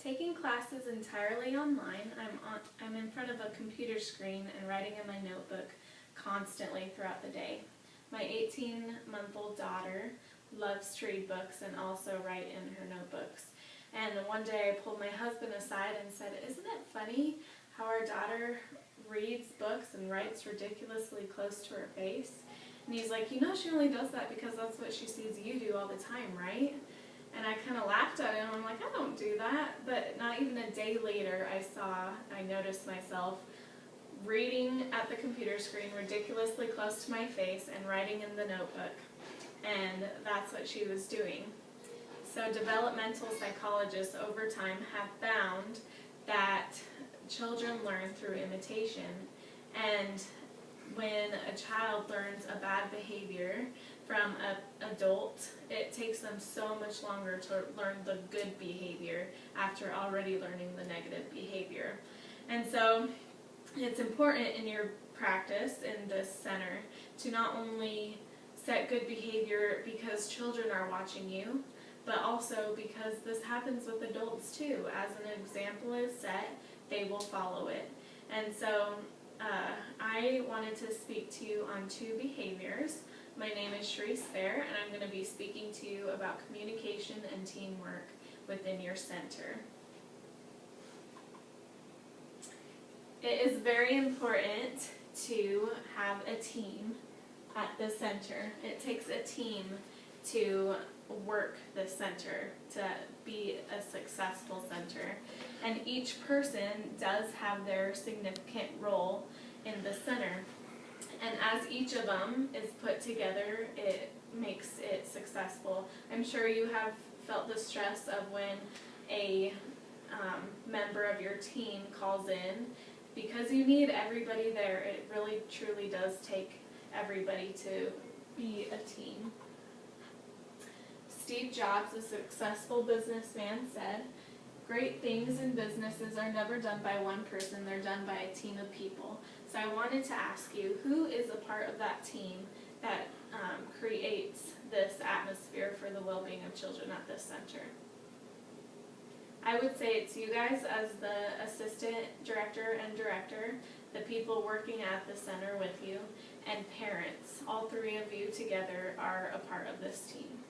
Taking classes entirely online, I'm in front of a computer screen and writing in my notebook constantly throughout the day. My 18-month-old daughter loves to read books and also write in her notebooks. And one day I pulled my husband aside and said, "Isn't it funny how our daughter reads books and writes ridiculously close to her face?" And he's like, "You know, she only does that because that's what she sees you do all the time, right?" And I kind of laughed at him. I'm like, "I don't do that." But not even a day later, I noticed myself reading at the computer screen ridiculously close to my face and writing in the notebook. And that's what she was doing. So developmental psychologists over time have found that children learn through imitation. And when a child learns a bad behavior from an adult, it takes them so much longer to learn the good behavior after already learning the negative behavior. And so it's important in your practice in this center to not only set good behavior because children are watching you, but also because this happens with adults too. As an example is set, they will follow it. And so I wanted to speak to you on two behaviors. My name is Cherisse, and I'm going to be speaking to you about communication and teamwork within your center. It is very important to have a team at the center. It takes a team to work the center, to be a successful center. And each person does have their significant role in the center. And as each of them is put together, it makes it successful. I'm sure you have felt the stress of when a member of your team calls in, because you need everybody there. It really truly does take everybody to be a team. Steve Jobs, a successful businessman, said, "Great things in businesses are never done by one person, they're done by a team of people." So I wanted to ask you, who is a part of that team that creates this atmosphere for the well-being of children at this center? I would say it's you guys as the assistant director and director, the people working at the center with you, and parents. All three of you together are a part of this team.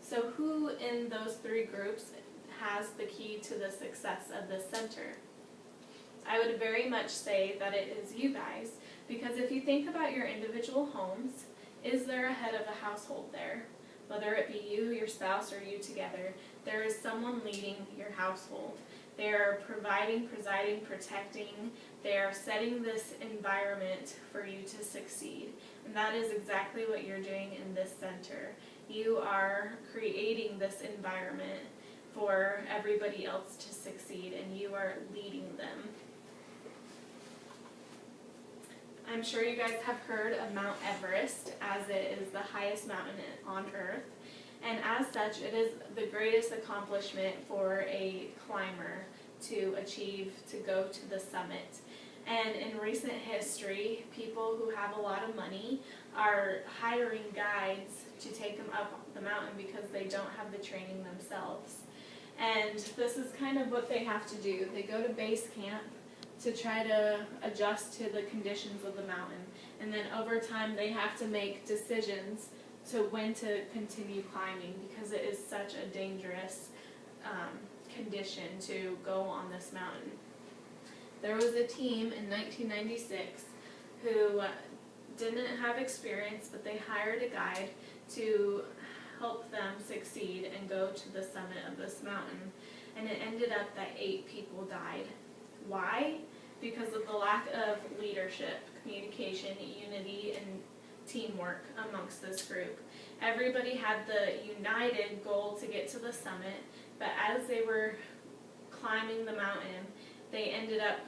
So who in those three groups has the key to the success of this center? I would very much say that it is you guys, because if you think about your individual homes, is there a head of a household there? Whether it be you, your spouse, or you together, there is someone leading your household. They are providing, presiding, protecting. They are setting this environment for you to succeed. And that is exactly what you're doing in this center. You are creating this environment for everybody else to succeed, and you are leading them. I'm sure you guys have heard of Mount Everest, as it is the highest mountain on Earth. And as such, it is the greatest accomplishment for a climber to achieve, to go to the summit. And in recent history, people who have a lot of money are hiring guides to take them up the mountain because they don't have the training themselves. And this is kind of what they have to do. They go to base camp to try to adjust to the conditions of the mountain. And then over time, they have to make decisions to when to continue climbing, because it is such a dangerous condition to go on this mountain. There was a team in 1996 who didn't have experience, but they hired a guide to help them succeed and go to the summit of this mountain. And it ended up that 8 people died. Why? Because of the lack of leadership, communication, unity, and teamwork amongst this group. Everybody had the united goal to get to the summit, but as they were climbing the mountain, they ended up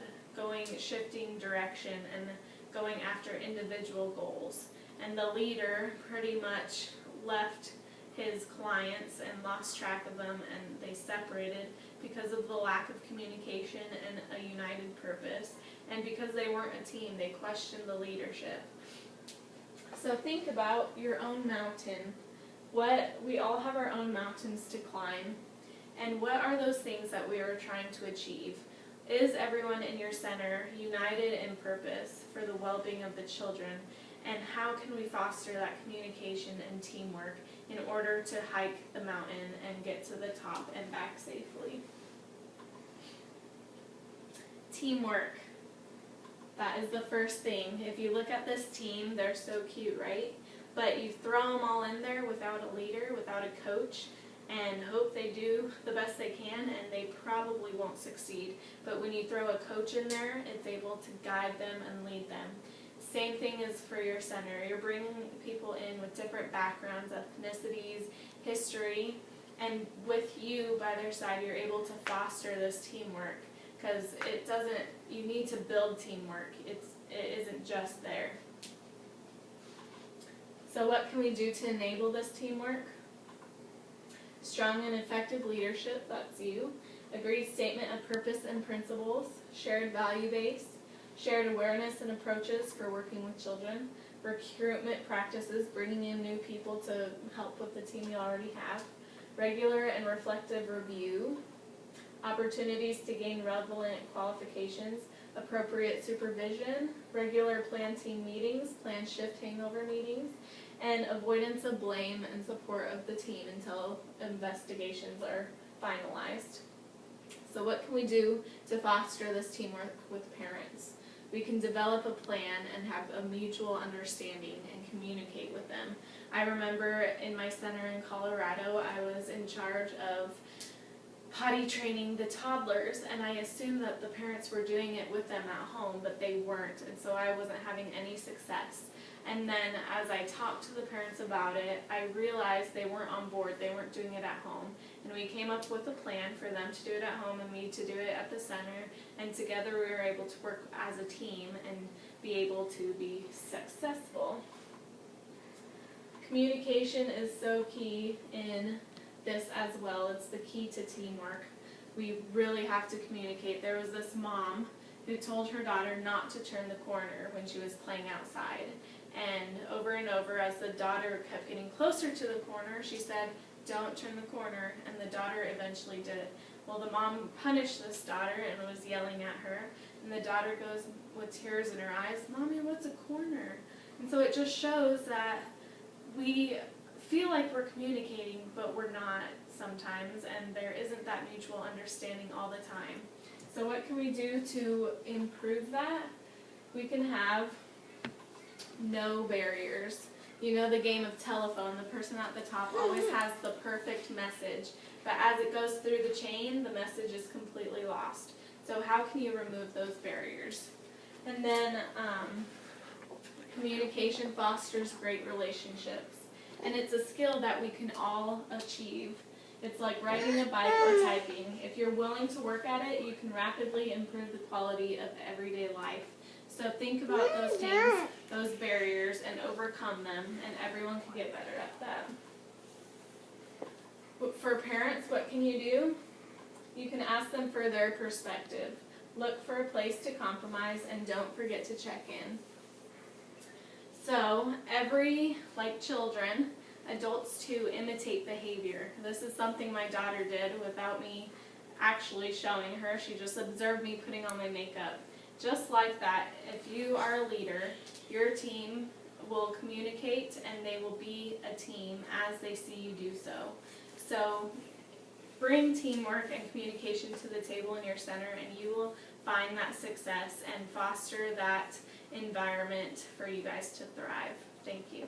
shifting direction and going after individual goals. And the leader pretty much left his clients and lost track of them, and they separated because of the lack of communication and a united purpose. And because they weren't a team, they questioned the leadership. So think about your own mountain. We all have our own mountains to climb. And what are those things that we are trying to achieve? Is everyone in your center united in purpose for the well-being of the children? And how can we foster that communication and teamwork in order to hike the mountain and get to the top and back safely? Teamwork. That is the first thing. If you look at this team, they're so cute, right? But you throw them all in there without a leader, without a coach, and hope they do the best they can, and they probably won't succeed. But when you throw a coach in there, it's able to guide them and lead them. Same thing is for your center. You're bringing people in with different backgrounds, ethnicities, history, and with you by their side, you're able to foster this teamwork. Because you need to build teamwork. It isn't just there. So what can we do to enable this teamwork? Strong and effective leadership, that's you. Agreed statement of purpose and principles. Shared value base. Shared awareness and approaches for working with children. Recruitment practices, bringing in new people to help with the team you already have. Regular and reflective review. Opportunities to gain relevant qualifications, appropriate supervision, regular plan team meetings, plan shift hangover meetings, and avoidance of blame and support of the team until investigations are finalized. So what can we do to foster this teamwork with parents? We can develop a plan and have a mutual understanding and communicate with them. I remember in my center in Colorado, I was in charge of potty training the toddlers, and I assumed that the parents were doing it with them at home, but they weren't, and so I wasn't having any success. And then as I talked to the parents about it, I realized they weren't on board, they weren't doing it at home. And we came up with a plan for them to do it at home and me to do it at the center, and together we were able to work as a team and be able to be successful. Communication is so key in this as well. It's the key to teamwork. We really have to communicate. There was this mom who told her daughter not to turn the corner when she was playing outside. And over, as the daughter kept getting closer to the corner, she said, "Don't turn the corner," and the daughter eventually did it. Well, the mom punished this daughter and was yelling at her, and the daughter goes with tears in her eyes, "Mommy, what's a corner?" And so it just shows that we feel like we're communicating, but we're not sometimes, and there isn't that mutual understanding all the time. So what can we do to improve that? We can have no barriers. You know the game of telephone, the person at the top always has the perfect message, but as it goes through the chain, the message is completely lost. So how can you remove those barriers? And then communication fosters great relationships. And it's a skill that we can all achieve. It's like riding a bike or typing. If you're willing to work at it, you can rapidly improve the quality of everyday life. So think about those things, those barriers, and overcome them, and everyone can get better at that. For parents, what can you do? You can ask them for their perspective. Look for a place to compromise, and don't forget to check in. So, like children, adults too imitate behavior. This is something my daughter did without me actually showing her. She just observed me putting on my makeup. Just like that, if you are a leader, your team will communicate and they will be a team as they see you do so. So, bring teamwork and communication to the table in your center, and you will find that success and foster that environment for you guys to thrive. Thank you.